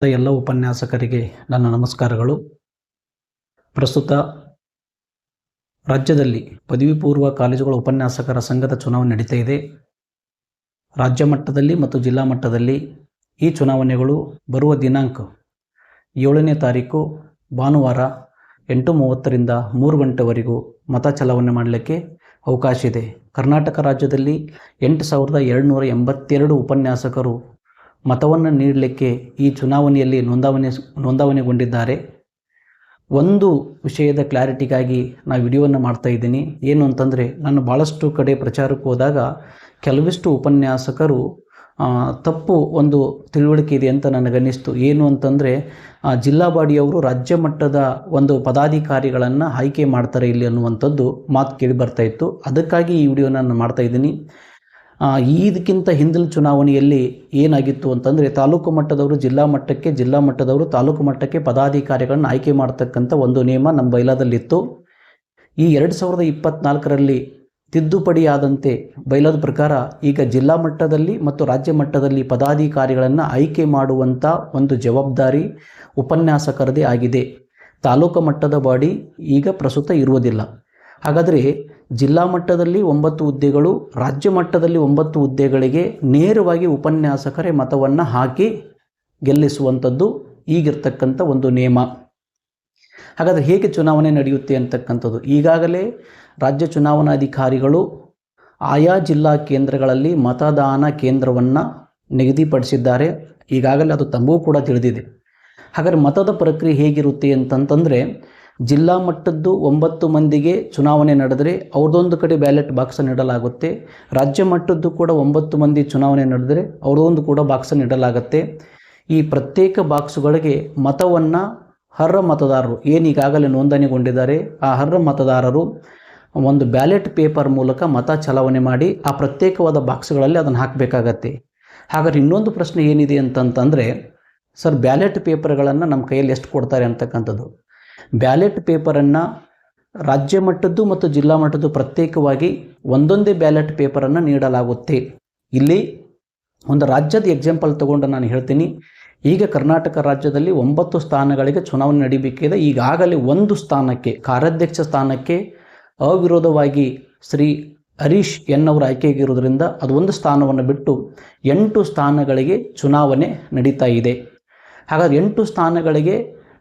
ಎಲ್ಲ ಉಪನ್ಯಾಸಕರಿಗೆ ನನ್ನ ನಮಸ್ಕಾರಗಳು. ಪ್ರಸ್ತುತ ರಾಜ್ಯದಲ್ಲಿ ಪದವಿ ಪೂರ್ವ ಕಾಲೇಜುಗಳ ಉಪನ್ಯಾಸಕರ ಸಂಘದ ಚುನಾವಣೆ ನಡೀತಾ ಇದೆ. ರಾಜ್ಯ ಮಟ್ಟದಲ್ಲಿ ಮತ್ತು ಜಿಲ್ಲಾ ಮಟ್ಟದಲ್ಲಿ ಈ ಚುನಾವಣೆಗಳು ಬರುವ ದಿನಾಂಕ 7ನೇ ತಾರೀಕು ಭಾನುವಾರ 8:30ರಿಂದ 3 ಗಂಟೆವರೆಗೂ ಮತ ಚಲಾವಣೆ ಮಾಡಲಿಕ್ಕೆ ಅವಕಾಶ ಇದೆ. ಕರ್ನಾಟಕ ರಾಜ್ಯದಲ್ಲಿ 8,282 ಉಪನ್ಯಾಸಕರು ಮತವನ್ನು ನೀಡಲಿಕ್ಕೆ ಈ ಚುನಾವಣೆಯಲ್ಲಿ ನೋಂದಾವಣೆಗೊಂಡಿದ್ದಾರೆ. ಒಂದು ವಿಷಯದ ಕ್ಲಾರಿಟಿಗಾಗಿ ನಾನು ವಿಡಿಯೋವನ್ನು ಮಾಡ್ತಾ ಇದ್ದೀನಿ. ಏನು ಅಂತಂದರೆ, ನಾನು ಭಾಳಷ್ಟು ಕಡೆ ಪ್ರಚಾರಕ್ಕೆ ಹೋದಾಗ ಕೆಲವಿಷ್ಟು ಉಪನ್ಯಾಸಕರು ತಪ್ಪು ಒಂದು ತಿಳುವಳಿಕೆ ಇದೆ ಅಂತ ನನಗನ್ನಿಸ್ತು. ಏನು ಅಂತಂದರೆ, ಜಿಲ್ಲಾ ಬಾಡಿಯವರು ರಾಜ್ಯ ಮಟ್ಟದ ಒಂದು ಪದಾಧಿಕಾರಿಗಳನ್ನು ಆಯ್ಕೆ ಮಾಡ್ತಾರೆ ಇಲ್ಲಿ ಅನ್ನುವಂಥದ್ದು ಮಾತು ಕೇಳಿ ಬರ್ತಾಯಿತ್ತು. ಅದಕ್ಕಾಗಿ ಈ ವಿಡಿಯೋನ ನಾನು ಮಾಡ್ತಾ ಇದ್ದೀನಿ. ಇದಕ್ಕಿಂತ ಹಿಂದಿನ ಚುನಾವಣೆಯಲ್ಲಿ ಏನಾಗಿತ್ತು ಅಂತಂದರೆ, ತಾಲೂಕು ಮಟ್ಟದವರು ಜಿಲ್ಲಾ ಮಟ್ಟಕ್ಕೆ, ಜಿಲ್ಲಾ ಮಟ್ಟದವರು ತಾಲೂಕು ಮಟ್ಟಕ್ಕೆ ಪದಾಧಿಕಾರಿಗಳನ್ನು ಆಯ್ಕೆ ಮಾಡ್ತಕ್ಕಂಥ ಒಂದು ನಿಯಮ ನಮ್ಮ ಬೈಲಾದಲ್ಲಿತ್ತು. ಈ 2024ರಲ್ಲಿ ತಿದ್ದುಪಡಿಯಾದಂತೆ ಬೈಲಾದ ಪ್ರಕಾರ ಈಗ ಜಿಲ್ಲಾ ಮಟ್ಟದಲ್ಲಿ ಮತ್ತು ರಾಜ್ಯ ಮಟ್ಟದಲ್ಲಿ ಪದಾಧಿಕಾರಿಗಳನ್ನು ಆಯ್ಕೆ ಮಾಡುವಂಥ ಒಂದು ಜವಾಬ್ದಾರಿ ಉಪನ್ಯಾಸಕರದೇ ಆಗಿದೆ. ತಾಲೂಕು ಮಟ್ಟದ ಬಾಡಿ ಈಗ ಪ್ರಸ್ತುತ ಇರುವುದಿಲ್ಲ. ಹಾಗಾದರೆ ಜಿಲ್ಲಾ ಮಟ್ಟದಲ್ಲಿ 9 ಹುದ್ದೆಗಳು, ರಾಜ್ಯ ಮಟ್ಟದಲ್ಲಿ 9 ಹುದ್ದೆಗಳಿಗೆ ನೇರವಾಗಿ ಉಪನ್ಯಾಸಕರೇ ಮತವನ್ನು ಹಾಕಿ ಗೆಲ್ಲಿಸುವಂಥದ್ದು ಈಗಿರ್ತಕ್ಕಂಥ ಒಂದು ನಿಯಮ. ಹಾಗಾದರೆ ಹೇಗೆ ಚುನಾವಣೆ ನಡೆಯುತ್ತೆ ಅಂತಕ್ಕಂಥದ್ದು, ಈಗಾಗಲೇ ರಾಜ್ಯ ಚುನಾವಣಾಧಿಕಾರಿಗಳು ಆಯಾ ಜಿಲ್ಲಾ ಕೇಂದ್ರಗಳಲ್ಲಿ ಮತದಾನ ಕೇಂದ್ರವನ್ನು ನಿಗದಿಪಡಿಸಿದ್ದಾರೆ. ಈಗಾಗಲೇ ಅದು ತಮಗೂ ಕೂಡ ತಿಳಿದಿದೆ. ಹಾಗಾದರೆ ಮತದ ಪ್ರಕ್ರಿಯೆ ಹೇಗಿರುತ್ತೆ ಅಂತಂತಂದರೆ, ಜಿಲ್ಲಾ ಮಟ್ಟದ್ದು 9 ಮಂದಿಗೆ ಚುನಾವಣೆ ನಡೆದರೆ ಅವ್ರದ್ದೊಂದು ಕಡೆ ಬ್ಯಾಲೆಟ್ ಬಾಕ್ಸನ್ನು ಇಡಲಾಗುತ್ತೆ. ರಾಜ್ಯ ಮಟ್ಟದ್ದು ಕೂಡ 9 ಮಂದಿ ಚುನಾವಣೆ ನಡೆದರೆ ಅವ್ರದ್ದೊಂದು ಕೂಡ ಬಾಕ್ಸನ್ನು ಇಡಲಾಗುತ್ತೆ. ಈ ಪ್ರತ್ಯೇಕ ಬಾಕ್ಸುಗಳಿಗೆ ಮತವನ್ನು ಅರ್ಹ ಮತದಾರರು ಏನೀಗಾಗಲೇ ನೋಂದಣಿಗೊಂಡಿದ್ದಾರೆ, ಆ ಅರ್ಹ ಮತದಾರರು ಒಂದು ಬ್ಯಾಲೆಟ್ ಪೇಪರ್ ಮೂಲಕ ಮತ ಚಲಾವಣೆ ಮಾಡಿ ಆ ಪ್ರತ್ಯೇಕವಾದ ಬಾಕ್ಸ್ಗಳಲ್ಲಿ ಅದನ್ನು ಹಾಕಬೇಕಾಗತ್ತೆ. ಹಾಗಾದ್ರೆ ಇನ್ನೊಂದು ಪ್ರಶ್ನೆ ಏನಿದೆ ಅಂತಂತಂದರೆ, ಸರ್ ಬ್ಯಾಲೆಟ್ ಪೇಪರ್ಗಳನ್ನು ನಮ್ಮ ಕೈಯಲ್ಲಿ ಎಷ್ಟು ಕೊಡ್ತಾರೆ ಅಂತಕ್ಕಂಥದ್ದು. ಬ್ಯಾಲೆಟ್ ಪೇಪರನ್ನು ರಾಜ್ಯ ಮಟ್ಟದ್ದು ಮತ್ತು ಜಿಲ್ಲಾ ಮಟ್ಟದ್ದು ಪ್ರತ್ಯೇಕವಾಗಿ ಒಂದೊಂದೇ ಬ್ಯಾಲೆಟ್ ಪೇಪರನ್ನು ನೀಡಲಾಗುತ್ತೆ. ಇಲ್ಲಿ ಒಂದು ರಾಜ್ಯದ ಎಕ್ಸಾಂಪಲ್ ತಗೊಂಡು ನಾನು ಹೇಳ್ತೀನಿ. ಈಗ ಕರ್ನಾಟಕ ರಾಜ್ಯದಲ್ಲಿ 9 ಸ್ಥಾನಗಳಿಗೆ ಚುನಾವಣೆ ನಡೀಬೇಕಿದೆ. ಈಗಾಗಲೇ 1 ಸ್ಥಾನಕ್ಕೆ, ಕಾರ್ಯಾಧ್ಯಕ್ಷ ಸ್ಥಾನಕ್ಕೆ ಅವಿರೋಧವಾಗಿ ಶ್ರೀ ಹರೀಶ್ ಎನ್ನವರು ಆಯ್ಕೆಯಾಗಿರೋದ್ರಿಂದ ಅದು 1 ಸ್ಥಾನವನ್ನು ಬಿಟ್ಟು 8 ಸ್ಥಾನಗಳಿಗೆ ಚುನಾವಣೆ ನಡೀತಾ ಇದೆ. ಹಾಗಾದರೆ 8 ಸ್ಥಾನಗಳಿಗೆ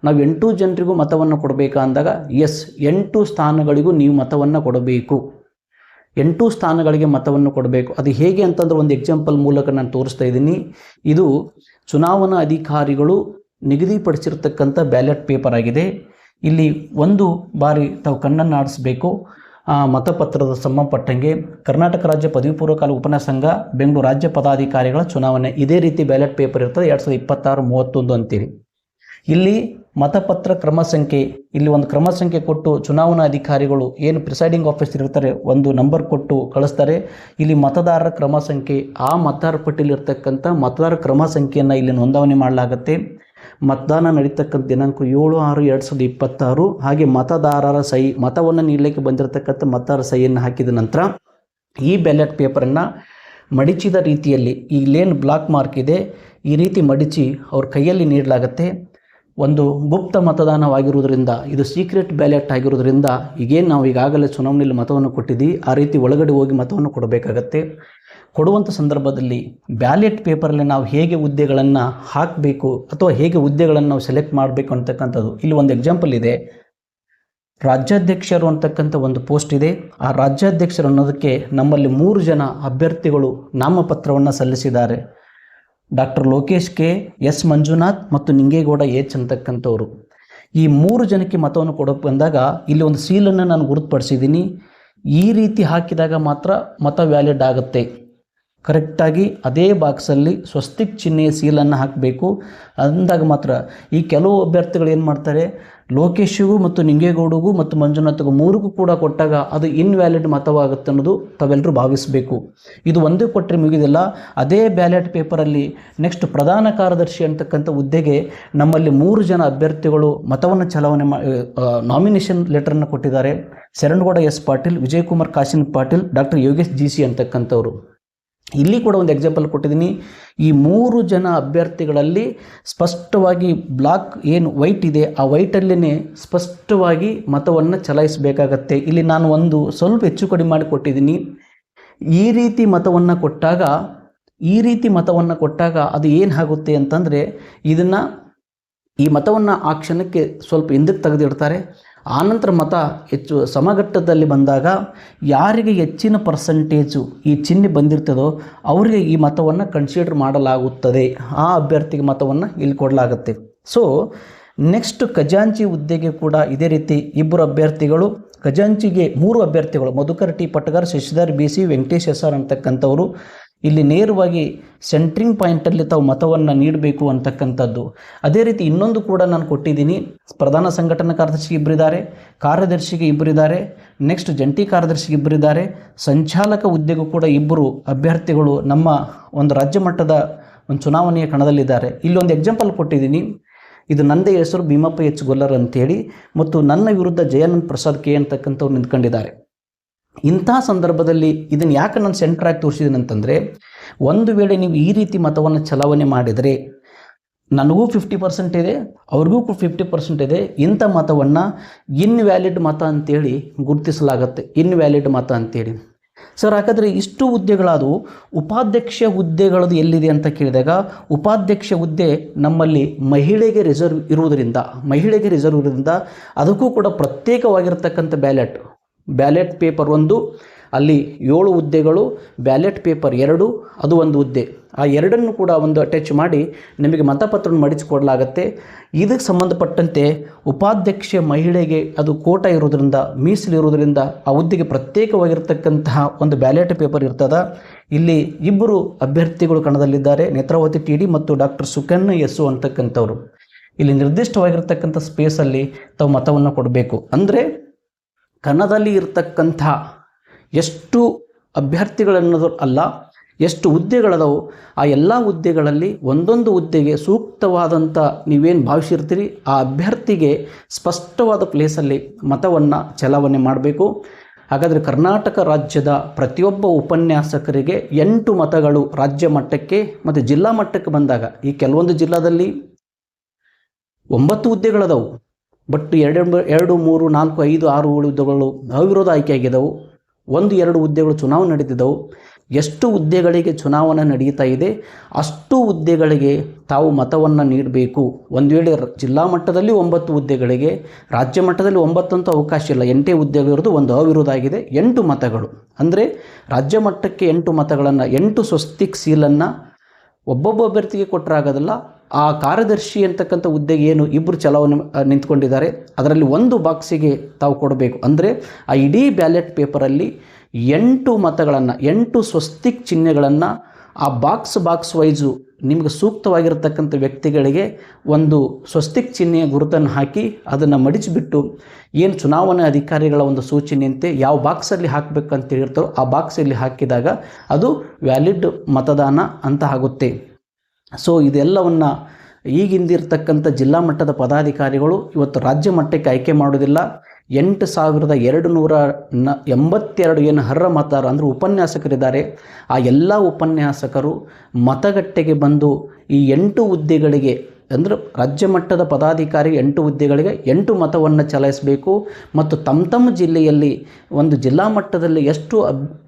ನಾವು 8 ಜನರಿಗೂ ಮತವನ್ನು ಕೊಡಬೇಕಾ ಅಂದಾಗ, ಎಸ್, 8 ಸ್ಥಾನಗಳಿಗೂ ನೀವು ಮತವನ್ನು ಕೊಡಬೇಕು. 8 ಸ್ಥಾನಗಳಿಗೆ ಮತವನ್ನು ಕೊಡಬೇಕು. ಅದು ಹೇಗೆ ಅಂತಂದ್ರೆ ಒಂದು ಎಕ್ಸಾಂಪಲ್ ಮೂಲಕ ನಾನು ತೋರಿಸ್ತಾ ಇದ್ದೀನಿ. ಇದು ಚುನಾವಣಾ ಅಧಿಕಾರಿಗಳು ನಿಗದಿಪಡಿಸಿರ್ತಕ್ಕಂಥ ಬ್ಯಾಲೆಟ್ ಪೇಪರ್ ಆಗಿದೆ. ಇಲ್ಲಿ ಒಂದು ಬಾರಿ ತಾವು ಕಣ್ಣನ್ನು ಆಡಿಸಬೇಕು. ಮತಪತ್ರದ ಸಂಬಂಧಪಟ್ಟಂಗೆ ಕರ್ನಾಟಕ ರಾಜ್ಯ ಪದವಿ ಪೂರ್ವ ಕಾಲೇಜು ಉಪನ್ಯಾಸ ಸಂಘ ಬೆಂಗಳೂರು ರಾಜ್ಯ ಪದಾಧಿಕಾರಿಗಳ ಚುನಾವಣೆ ಇದೇ ರೀತಿ ಬ್ಯಾಲೆಟ್ ಪೇಪರ್ ಇರ್ತದೆ 2026-31 ಅಂತೇಳಿ. ಇಲ್ಲಿ ಮತಪತ್ರ ಕ್ರಮ ಸಂಖ್ಯೆ, ಇಲ್ಲಿ ಒಂದು ಕ್ರಮ ಸಂಖ್ಯೆ ಕೊಟ್ಟು ಚುನಾವಣಾ ಅಧಿಕಾರಿಗಳು ಏನು ಪ್ರಿಸೈಡಿಂಗ್ ಆಫೀಸರ್ ಇರ್ತಾರೆ ಒಂದು ನಂಬರ್ ಕೊಟ್ಟು ಕಳಿಸ್ತಾರೆ. ಇಲ್ಲಿ ಮತದಾರರ ಕ್ರಮ ಸಂಖ್ಯೆ, ಆ ಮತದಾರ ಪಟ್ಟಿಲಿರ್ತಕ್ಕಂಥ ಮತದಾರ ಕ್ರಮ ಸಂಖ್ಯೆಯನ್ನು ಇಲ್ಲಿ ನೋಂದಣಿ ಮಾಡಲಾಗುತ್ತೆ. ಮತದಾನ ನಡೀತಕ್ಕಂಥ ದಿನಾಂಕ 7/6/2026. ಹಾಗೆ ಮತದಾರರ ಸಹಿ, ಮತವನ್ನು ನೀಡಲಿಕ್ಕೆ ಬಂದಿರತಕ್ಕಂಥ ಮತದಾರರ ಸಹಿಯನ್ನು ಹಾಕಿದ ನಂತರ ಈ ಬ್ಯಾಲೆಟ್ ಪೇಪರನ್ನು ಮಡಿಚಿದ ರೀತಿಯಲ್ಲಿ, ಇಲ್ಲೇನು ಬ್ಲಾಕ್ ಮಾರ್ಕ್ ಇದೆ ಈ ರೀತಿ ಮಡಿಚಿ ಅವ್ರ ಕೈಯಲ್ಲಿ ನೀಡಲಾಗುತ್ತೆ. ಒಂದು ಗುಪ್ತ ಮತದಾನವಾಗಿರುವುದರಿಂದ, ಇದು ಸೀಕ್ರೆಟ್ ಬ್ಯಾಲೆಟ್ ಆಗಿರೋದ್ರಿಂದ, ಈಗೇನು ನಾವು ಈಗಾಗಲೇ ಚುನಾವಣೆಯಲ್ಲಿ ಮತವನ್ನು ಕೊಟ್ಟಿದ್ದೀವಿ ಆ ರೀತಿ ಒಳಗಡೆ ಹೋಗಿ ಮತವನ್ನು ಕೊಡಬೇಕಾಗತ್ತೆ. ಕೊಡುವಂಥ ಸಂದರ್ಭದಲ್ಲಿ ಬ್ಯಾಲೆಟ್ ಪೇಪರಲ್ಲಿ ನಾವು ಹೇಗೆ ಹುದ್ದೆಗಳನ್ನು ಹಾಕಬೇಕು ಅಥವಾ ಹೇಗೆ ಹುದ್ದೆಗಳನ್ನು ನಾವು ಸೆಲೆಕ್ಟ್ ಮಾಡಬೇಕು ಅಂತಕ್ಕಂಥದ್ದು ಇಲ್ಲಿ ಒಂದು ಎಕ್ಸಾಂಪಲ್ ಇದೆ. ರಾಜ್ಯಾಧ್ಯಕ್ಷರು ಅಂತಕ್ಕಂಥ ಒಂದು ಪೋಸ್ಟ್ ಇದೆ. ಆ ರಾಜ್ಯಾಧ್ಯಕ್ಷರು ಅನ್ನೋದಕ್ಕೆ ನಮ್ಮಲ್ಲಿ 3 ಜನ ಅಭ್ಯರ್ಥಿಗಳು ನಾಮಪತ್ರವನ್ನು ಸಲ್ಲಿಸಿದ್ದಾರೆ. Doctor Lokesh K, S Manjunath ಮತ್ತು ನಿಂಗೇಗೌಡ ಎಚ್ ಅಂತಕ್ಕಂಥವ್ರು. ಈ 3 ಜನಕ್ಕೆ ಮತವನ್ನು ಕೊಡೋಕೆ ಬಂದಾಗ ಇಲ್ಲಿ ಒಂದು ಸೀಲನ್ನು ನಾನು ಗುರುತುಪಡಿಸಿದ್ದೀನಿ. ಈ ರೀತಿ ಹಾಕಿದಾಗ ಮಾತ್ರ ಮತ ವ್ಯಾಲಿಡ್ ಆಗುತ್ತೆ. ಕರೆಕ್ಟಾಗಿ ಅದೇ ಬಾಕ್ಸಲ್ಲಿ ಸ್ವಸ್ತಿಕ್ ಚಿಹ್ನೆಯ ಸೀಲನ್ನು ಹಾಕಬೇಕು. ಅಂದಾಗ ಮಾತ್ರ. ಈ ಕೆಲವು ಅಭ್ಯರ್ಥಿಗಳು ಏನು ಮಾಡ್ತಾರೆ, ಲೋಕೇಶ್ಗೂ ಮತ್ತು ನಿಂಗೇಗೌಡಗೂ ಮತ್ತು ಮಂಜುನಾಥ್ಗೂ 3ಗೂ ಕೂಡ ಕೊಟ್ಟಾಗ ಅದು ಇನ್ವ್ಯಾಲಿಡ್ ಮತವಾಗುತ್ತೆ ಅನ್ನೋದು ತಾವೆಲ್ಲರೂ ಭಾವಿಸಬೇಕು. ಇದು ಒಂದೇ ಕೊಟ್ಟರೆ ಮುಗಿದಿಲ್ಲ. ಅದೇ ಬ್ಯಾಲೆಟ್ ಪೇಪರಲ್ಲಿ ನೆಕ್ಸ್ಟ್ ಪ್ರಧಾನ ಕಾರ್ಯದರ್ಶಿ ಅಂತಕ್ಕಂಥ ಹುದ್ದೆಗೆ ನಮ್ಮಲ್ಲಿ 3 ಜನ ಅಭ್ಯರ್ಥಿಗಳು ಮತವನ್ನು ಚಲಾವಣೆ ನಾಮಿನೇಷನ್ ಲೆಟರನ್ನು ಕೊಟ್ಟಿದ್ದಾರೆ. Sharanagouda S Patil, Vijayakumar Kashin Patil, doctor Yogesh GC ಅಂತಕ್ಕಂಥವ್ರು. ಇಲ್ಲಿ ಕೂಡ ಒಂದು ಎಕ್ಸಾಂಪಲ್ ಕೊಟ್ಟಿದ್ದೀನಿ. ಈ 3 ಜನ ಅಭ್ಯರ್ಥಿಗಳಲ್ಲಿ ಸ್ಪಷ್ಟವಾಗಿ ಬ್ಲಾಕ್ ಏನು ವೈಟ್ ಇದೆ ಆ ವೈಟಲ್ಲೇ ಸ್ಪಷ್ಟವಾಗಿ ಮತವನ್ನು ಚಲಾಯಿಸಬೇಕಾಗತ್ತೆ. ಇಲ್ಲಿ ನಾನು ಒಂದು ಸ್ವಲ್ಪ ಹೆಚ್ಚು ಕಡಿಮೆ ಮಾಡಿ ಕೊಟ್ಟಿದ್ದೀನಿ. ಈ ರೀತಿ ಮತವನ್ನು ಕೊಟ್ಟಾಗ ಅದು ಏನಾಗುತ್ತೆ ಅಂತಂದರೆ ಈ ಮತವನ್ನು ಆ ಕ್ಷಣಕ್ಕೆ ಸ್ವಲ್ಪ ಹಿಂದಕ್ಕೆ ತೆಗೆದಿಡ್ತಾರೆ. ಆನಂತರ ಮತ ಹೆಚ್ಚು ಸಮಘಟ್ಟದಲ್ಲಿ ಬಂದಾಗ ಯಾರಿಗೆ ಹೆಚ್ಚಿನ ಪರ್ಸಂಟೇಜು ಈ ಚಿಹ್ನೆ ಬಂದಿರ್ತದೋ ಅವರಿಗೆ ಈ ಮತವನ್ನು ಕನ್ಸಿಡರ್ ಮಾಡಲಾಗುತ್ತದೆ. ಆ ಅಭ್ಯರ್ಥಿಗೆ ಮತವನ್ನು ಇಲ್ಲಿ ಕೊಡಲಾಗುತ್ತೆ. ಸೊ ನೆಕ್ಸ್ಟ್ ಖಜಾಂಚಿ ಹುದ್ದೆಗೆ ಕೂಡ ಇದೇ ರೀತಿ ಇಬ್ಬರು ಅಭ್ಯರ್ಥಿಗಳು, ಖಜಾಂಚಿಗೆ 3 ಅಭ್ಯರ್ಥಿಗಳು, Madhukar T Patgar, Shashidhar BC, Venkatesh SR ಅಂತಕ್ಕಂಥವರು ಇಲ್ಲಿ ನೇರವಾಗಿ ಸೆಂಟ್ರಿಂಗ್ ಪಾಯಿಂಟಲ್ಲಿ ತಾವು ಮತವನ್ನು ನೀಡಬೇಕು ಅಂತಕ್ಕಂಥದ್ದು. ಅದೇ ರೀತಿ ಇನ್ನೊಂದು ಕೂಡ ನಾನು ಕೊಟ್ಟಿದ್ದೀನಿ. ಪ್ರಧಾನ ಸಂಘಟನಾ ಕಾರ್ಯದರ್ಶಿಗೆ ಇಬ್ಬರಿದ್ದಾರೆ, ಕಾರ್ಯದರ್ಶಿಗೆ ಇಬ್ಬರಿದ್ದಾರೆ, ನೆಕ್ಸ್ಟ್ ಜಂಟಿ ಕಾರ್ಯದರ್ಶಿಗೆ ಇಬ್ಬರಿದ್ದಾರೆ, ಸಂಚಾಲಕ ಹುದ್ದೆಗೂ ಕೂಡ 2 ಅಭ್ಯರ್ಥಿಗಳು ನಮ್ಮ ಒಂದು ರಾಜ್ಯ ಮಟ್ಟದ ಒಂದು ಚುನಾವಣೆಯ ಕಣದಲ್ಲಿದ್ದಾರೆ. ಇಲ್ಲೊಂದು ಎಕ್ಸಾಂಪಲ್ ಕೊಟ್ಟಿದ್ದೀನಿ. ಇದು ನನ್ನದೇ ಹೆಸರು ಭೀಮಪ್ಪ H. ಗೊಲ್ಲರ್ ಅಂತೇಳಿ, ಮತ್ತು ನನ್ನ ವಿರುದ್ಧ ಜಯಾನಂದ್ ಪ್ರಸಾದ್ K ಅಂತಕ್ಕಂಥವ್ರು ನಿಂತ್ಕೊಂಡಿದ್ದಾರೆ. ಇಂಥ ಸಂದರ್ಭದಲ್ಲಿ ಇದನ್ನು ಯಾಕೆ ನಾನು ಸೆಂಟ್ರಾಗಿ ತೋರಿಸಿದ್ದೀನಿ ಅಂತಂದರೆ, ಒಂದು ವೇಳೆ ನೀವು ಈ ರೀತಿ ಮತವನ್ನು ಚಲಾವಣೆ ಮಾಡಿದರೆ ನನಗೂ 50% ಇದೆ, ಅವ್ರಿಗೂ 50% ಇದೆ. ಇಂಥ ಮತವನ್ನು ಇನ್ವ್ಯಾಲಿಡ್ ಮತ ಅಂತೇಳಿ ಗುರುತಿಸಲಾಗುತ್ತೆ. ಇನ್ವ್ಯಾಲಿಡ್ ಮತ ಅಂತೇಳಿ. ಸರ್ ಹಾಗಾದರೆ ಇಷ್ಟು ಹುದ್ದೆಗಳಾದವು, ಉಪಾಧ್ಯಕ್ಷ ಹುದ್ದೆಗಳದು ಎಲ್ಲಿದೆ ಅಂತ ಕೇಳಿದಾಗ, ಉಪಾಧ್ಯಕ್ಷ ಹುದ್ದೆ ನಮ್ಮಲ್ಲಿ ಮಹಿಳೆಗೆ ರಿಸರ್ವ್ ಇರುವುದರಿಂದ ಅದಕ್ಕೂ ಕೂಡ ಪ್ರತ್ಯೇಕವಾಗಿರ್ತಕ್ಕಂಥ ಬ್ಯಾಲೆಟ್ ಪೇಪರ್ 1, ಅಲ್ಲಿ 7 ಹುದ್ದೆಗಳು, ಬ್ಯಾಲೆಟ್ ಪೇಪರ್ 2 ಅದು ಒಂದು ಹುದ್ದೆ. ಆ ಎರಡನ್ನು ಕೂಡ ಒಂದು ಅಟ್ಯಾಚ್ ಮಾಡಿ ನಿಮಗೆ ಮತಪತ್ರವನ್ನು ಮಡಿಸಿಕೊಡಲಾಗುತ್ತೆ. ಇದಕ್ಕೆ ಸಂಬಂಧಪಟ್ಟಂತೆ ಉಪಾಧ್ಯಕ್ಷ ಮಹಿಳೆಗೆ ಅದು ಕೋಟ ಇರೋದ್ರಿಂದ, ಮೀಸಲಿರೋದ್ರಿಂದ ಆ ಹುದ್ದೆಗೆ ಪ್ರತ್ಯೇಕವಾಗಿರ್ತಕ್ಕಂತಹ ಒಂದು ಬ್ಯಾಲೆಟ್ ಪೇಪರ್ ಇರ್ತದೆ. ಇಲ್ಲಿ 2 ಅಭ್ಯರ್ಥಿಗಳು ಕಣದಲ್ಲಿದ್ದಾರೆ, ನೇತ್ರಾವತಿ TD ಮತ್ತು ಡಾಕ್ಟರ್ ಸುಕನ್ಯಾ SO ಅಂತಕ್ಕಂಥವ್ರು. ಇಲ್ಲಿ ನಿರ್ದಿಷ್ಟವಾಗಿರ್ತಕ್ಕಂಥ ಸ್ಪೇಸಲ್ಲಿ ತಾವು ಮತವನ್ನು ಕೊಡಬೇಕು. ಅಂದರೆ ಕಣದಲ್ಲಿ ಇರತಕ್ಕಂಥ ಎಷ್ಟು ಅಭ್ಯರ್ಥಿಗಳನ್ನೋದು ಅಲ್ಲ, ಎಷ್ಟು ಹುದ್ದೆಗಳದವು ಆ ಎಲ್ಲ ಹುದ್ದೆಗಳಲ್ಲಿ ಒಂದೊಂದು ಹುದ್ದೆಗೆ ಸೂಕ್ತವಾದಂಥ ನೀವೇನು ಭಾವಿಸಿರ್ತೀರಿ ಆ ಅಭ್ಯರ್ಥಿಗೆ ಸ್ಪಷ್ಟವಾದ ಪ್ಲೇಸಲ್ಲಿ ಮತವನ್ನು ಚಲಾವಣೆ ಮಾಡಬೇಕು. ಹಾಗಾದರೆ ಕರ್ನಾಟಕ ರಾಜ್ಯದ ಪ್ರತಿಯೊಬ್ಬ ಉಪನ್ಯಾಸಕರಿಗೆ 8 ಮತಗಳು ರಾಜ್ಯ ಮಟ್ಟಕ್ಕೆ ಮತ್ತು ಜಿಲ್ಲಾ ಮಟ್ಟಕ್ಕೆ ಬಂದಾಗ, ಈ ಕೆಲವೊಂದು ಜಿಲ್ಲಾದಲ್ಲಿ 9 ಹುದ್ದೆಗಳದವು, ಬಟ್ 2, 3, 4, 5, 6 ಹುದ್ದೆಗಳು ಅವಿರೋಧ ಆಯ್ಕೆಯಾಗಿದ್ದವು. 1-2 ಹುದ್ದೆಗಳು ಚುನಾವಣೆ ನಡೀತಿದ್ದವು. ಎಷ್ಟು ಹುದ್ದೆಗಳಿಗೆ ಚುನಾವಣೆ ನಡೀತಾ ಇದೆ ಅಷ್ಟು ಹುದ್ದೆಗಳಿಗೆ ತಾವು ಮತವನ್ನು ನೀಡಬೇಕು. ಒಂದು ವೇಳೆ ಜಿಲ್ಲಾ ಮಟ್ಟದಲ್ಲಿ 9 ಹುದ್ದೆಗಳಿಗೆ, ರಾಜ್ಯ ಮಟ್ಟದಲ್ಲಿ 9 ಅಂತೂ ಅವಕಾಶ ಇಲ್ಲ, 8 ಹುದ್ದೆಗಳಿರೋದು ಒಂದು ಅವಿರೋಧ ಆಗಿದೆ. 8 ಮತಗಳು ಅಂದರೆ ರಾಜ್ಯ ಮಟ್ಟಕ್ಕೆ 8 ಮತಗಳನ್ನು, 8 ಸ್ವಸ್ತಿಕ್ ಸೀಲನ್ನು ಒಬ್ಬೊಬ್ಬ ಅಭ್ಯರ್ಥಿಗೆ ಕೊಟ್ಟರಾಗೋದಿಲ್ಲ. ಆ ಕಾರ್ಯದರ್ಶಿ ಅಂತಕ್ಕಂಥ ಹುದ್ದೆಗೆ ಏನು 2 ಚಲಾವಣೆ ನಿಂತ್ಕೊಂಡಿದ್ದಾರೆ, ಅದರಲ್ಲಿ 1 ಬಾಕ್ಸಿಗೆ ತಾವು ಕೊಡಬೇಕು. ಅಂದರೆ ಆ ಇಡೀ ಬ್ಯಾಲೆಟ್ ಪೇಪರಲ್ಲಿ 8 ಮತಗಳನ್ನು, 8 ಸ್ವಸ್ತಿಕ್ ಚಿಹ್ನೆಗಳನ್ನು ಆ ಬಾಕ್ಸ್ ವೈಸು ನಿಮಗೆ ಸೂಕ್ತವಾಗಿರತಕ್ಕಂಥ ವ್ಯಕ್ತಿಗಳಿಗೆ ಒಂದು ಸ್ವಸ್ತಿಕ್ ಚಿಹ್ನೆಯ ಗುರುತನ್ನು ಹಾಕಿ ಅದನ್ನು ಮಡಿಚಿಬಿಟ್ಟು ಏನು ಚುನಾವಣಾ ಅಧಿಕಾರಿಗಳ ಒಂದು ಸೂಚನೆಯಂತೆ ಯಾವ ಬಾಕ್ಸಲ್ಲಿ ಹಾಕಬೇಕಂತ ಹೇಳಿರ್ತಾರೋ ಆ ಬಾಕ್ಸಲ್ಲಿ ಹಾಕಿದಾಗ ಅದು ವ್ಯಾಲಿಡ್ ಮತದಾನ ಅಂತ ಆಗುತ್ತೆ. ಸೊ ಇದೆಲ್ಲವನ್ನು ಈಗಿಂದಿರ್ತಕ್ಕಂಥ ಜಿಲ್ಲಾ ಮಟ್ಟದ ಪದಾಧಿಕಾರಿಗಳು ಇವತ್ತು ರಾಜ್ಯ ಮಟ್ಟಕ್ಕೆ ಆಯ್ಕೆ ಮಾಡೋದಿಲ್ಲ. 8282 ಏನು ಅರ್ಹ ಮತದಾರ ಅಂದರೆ ಉಪನ್ಯಾಸಕರಿದ್ದಾರೆ, ಆ ಎಲ್ಲ ಉಪನ್ಯಾಸಕರು ಮತಗಟ್ಟೆಗೆ ಬಂದು ಈ 8 ಹುದ್ದೆಗಳಿಗೆ ಅಂದರೆ ರಾಜ್ಯ ಮಟ್ಟದ ಪದಾಧಿಕಾರಿ 8 ಹುದ್ದೆಗಳಿಗೆ 8 ಮತವನ್ನು ಚಲಾಯಿಸಬೇಕು. ಮತ್ತು ತಮ್ಮ ಜಿಲ್ಲೆಯಲ್ಲಿ ಒಂದು ಜಿಲ್ಲಾ ಮಟ್ಟದಲ್ಲಿ ಎಷ್ಟು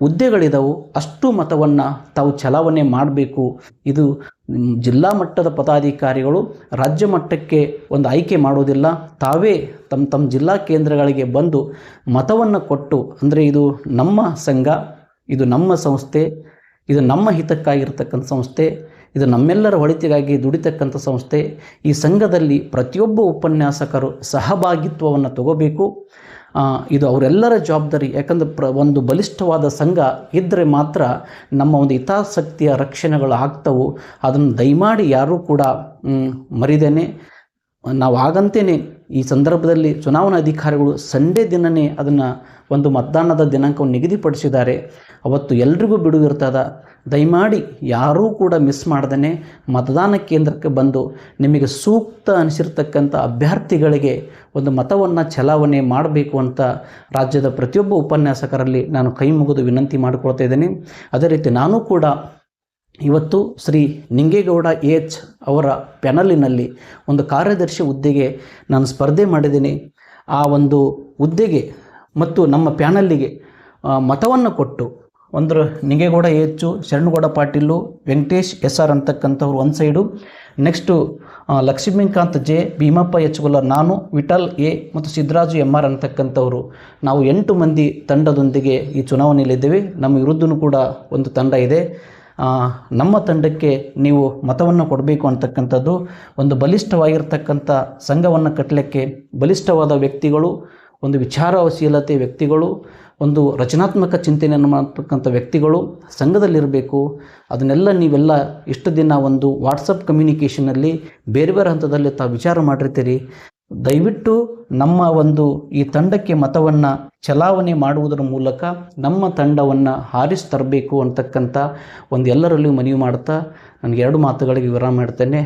ಹುದ್ದೆಗಳಿದಾವೋ ಅಷ್ಟು ಮತವನ್ನು ತಾವು ಚಲಾವಣೆ ಮಾಡಬೇಕು. ಇದು ಜಿಲ್ಲಾ ಮಟ್ಟದ ಪದಾಧಿಕಾರಿಗಳು ರಾಜ್ಯ ಮಟ್ಟಕ್ಕೆ ಒಂದು ಆಯ್ಕೆ ಮಾಡೋದಿಲ್ಲ, ತಾವೇ ತಮ್ಮ ಜಿಲ್ಲಾ ಕೇಂದ್ರಗಳಿಗೆ ಬಂದು ಮತವನ್ನು ಕೊಟ್ಟು, ಅಂದರೆ ಇದು ನಮ್ಮ ಸಂಘ, ಇದು ನಮ್ಮ ಸಂಸ್ಥೆ, ಇದು ನಮ್ಮ ಹಿತಕ್ಕಾಗಿರ್ತಕ್ಕಂಥ ಸಂಸ್ಥೆ, ಇದು ನಮ್ಮೆಲ್ಲರ ಒಳಿತಿಗಾಗಿ ದುಡಿತಕ್ಕಂಥ ಸಂಸ್ಥೆ. ಈ ಸಂಘದಲ್ಲಿ ಪ್ರತಿಯೊಬ್ಬ ಉಪನ್ಯಾಸಕರು ಸಹಭಾಗಿತ್ವವನ್ನು ತಗೋಬೇಕು. ಇದು ಅವರೆಲ್ಲರ ಜವಾಬ್ದಾರಿ. ಯಾಕಂದರೆ ಒಂದು ಬಲಿಷ್ಠವಾದ ಸಂಘ ಇದ್ದರೆ ಮಾತ್ರ ನಮ್ಮ ಒಂದು ಹಿತಾಸಕ್ತಿಯ ರಕ್ಷಣೆಗಳು ಆಗ್ತವೆ. ಅದನ್ನು ದಯಮಾಡಿ ಯಾರೂ ಕೂಡ ಮರಿದೇನೆ ನಾವು ಹಾಗಂತೇನೆ ಈ ಸಂದರ್ಭದಲ್ಲಿ ಚುನಾವಣಾ ಅಧಿಕಾರಿಗಳು ಸಂಡೇ ದಿನವೇ ಅದನ್ನು ಒಂದು ಮತದಾನದ ದಿನಾಂಕವನ್ನು ನಿಗದಿಪಡಿಸಿದ್ದಾರೆ. ಅವತ್ತು ಎಲ್ರಿಗೂ ಬಿಡುವಿರ್ತದೆ. ದಯಮಾಡಿ ಯಾರೂ ಕೂಡ ಮಿಸ್ ಮಾಡ್ದೇ ಮತದಾನ ಕೇಂದ್ರಕ್ಕೆ ಬಂದು ನಿಮಗೆ ಸೂಕ್ತ ಅನಿಸಿರ್ತಕ್ಕಂಥ ಅಭ್ಯರ್ಥಿಗಳಿಗೆ ಒಂದು ಮತವನ್ನು ಚಲಾವಣೆ ಮಾಡಬೇಕು ಅಂತ ರಾಜ್ಯದ ಪ್ರತಿಯೊಬ್ಬ ಉಪನ್ಯಾಸಕರಲ್ಲಿ ನಾನು ಕೈ ಮುಗಿದು ವಿನಂತಿ ಮಾಡಿಕೊಳ್ತಾ ಇದ್ದೇನೆ. ಅದೇ ರೀತಿ ನಾನು ಕೂಡ ಇವತ್ತು ಶ್ರೀ ನಿಂಗೇಗೌಡ ಎಚ್ ಅವರ ಪ್ಯಾನಲಿನಲ್ಲಿ ಒಂದು ಕಾರ್ಯದರ್ಶಿ ಹುದ್ದೆಗೆ ನಾನು ಸ್ಪರ್ಧೆ ಮಾಡಿದ್ದೀನಿ. ಆ ಒಂದು ಹುದ್ದೆಗೆ ಮತ್ತು ನಮ್ಮ ಪ್ಯಾನಲ್ಲಿಗೆ ಮತವನ್ನು ಕೊಟ್ಟು ಒಂದು Ningegowda H, Sharanagouda Patil, Venkatesh S R ಅಂತಕ್ಕಂಥವ್ರು ಒಂದು side, next Lakshmikant J, Bheemappa H Gollar, ನಾನು, ವಿಠಲ್ ಎ ಮತ್ತು ಸಿದ್ದರಾಜು ಎಮ್ ಆರ್ ಅಂತಕ್ಕಂಥವ್ರು ನಾವು 8 ಮಂದಿ ತಂಡದೊಂದಿಗೆ ಈ ಚುನಾವಣೆಯಲ್ಲಿದ್ದೇವೆ. ನಮ್ಮ ವಿರುದ್ಧವೂ ಕೂಡ ಒಂದು ತಂಡ ಇದೆ. ನಮ್ಮ ತಂಡಕ್ಕೆ ನೀವು ಮತವನ್ನು ಕೊಡಬೇಕು ಅಂತಕ್ಕಂಥದ್ದು, ಒಂದು ಬಲಿಷ್ಠವಾಗಿರ್ತಕ್ಕಂಥ ಸಂಘವನ್ನು ಕಟ್ಟಲಿಕ್ಕೆ ಬಲಿಷ್ಠವಾದ ವ್ಯಕ್ತಿಗಳು, ಒಂದು ವಿಚಾರಶೀಲತೆ ವ್ಯಕ್ತಿಗಳು, ಒಂದು ರಚನಾತ್ಮಕ ಚಿಂತನೆಯನ್ನು ಮಾಡ್ತಕ್ಕಂಥ ವ್ಯಕ್ತಿಗಳು ಸಂಘದಲ್ಲಿರಬೇಕು. ಅದನ್ನೆಲ್ಲ ನೀವೆಲ್ಲ ಇಷ್ಟು ದಿನ ಒಂದು ವಾಟ್ಸಪ್ ಕಮ್ಯುನಿಕೇಷನಲ್ಲಿ ಬೇರೆ ಬೇರೆ ಹಂತದಲ್ಲಿ ತಾವು ವಿಚಾರ ಮಾಡಿರ್ತೀರಿ. ದಯವಿಟ್ಟು ನಮ್ಮ ಒಂದು ಈ ತಂಡಕ್ಕೆ ಮತವನ್ನು ಚಲಾವಣೆ ಮಾಡುವುದರ ಮೂಲಕ ನಮ್ಮ ತಂಡವನ್ನು ಹಾರಿಸಿ ತರಬೇಕು ಅಂತಕ್ಕಂಥ ಒಂದು ಎಲ್ಲರಲ್ಲಿಯೂ ಮನವಿ ಮಾಡ್ತಾ ನನಗೆ 2 ಮಾತುಗಳಿಗೆ ವಿರಾಮ ಇಡ್ತೇನೆ.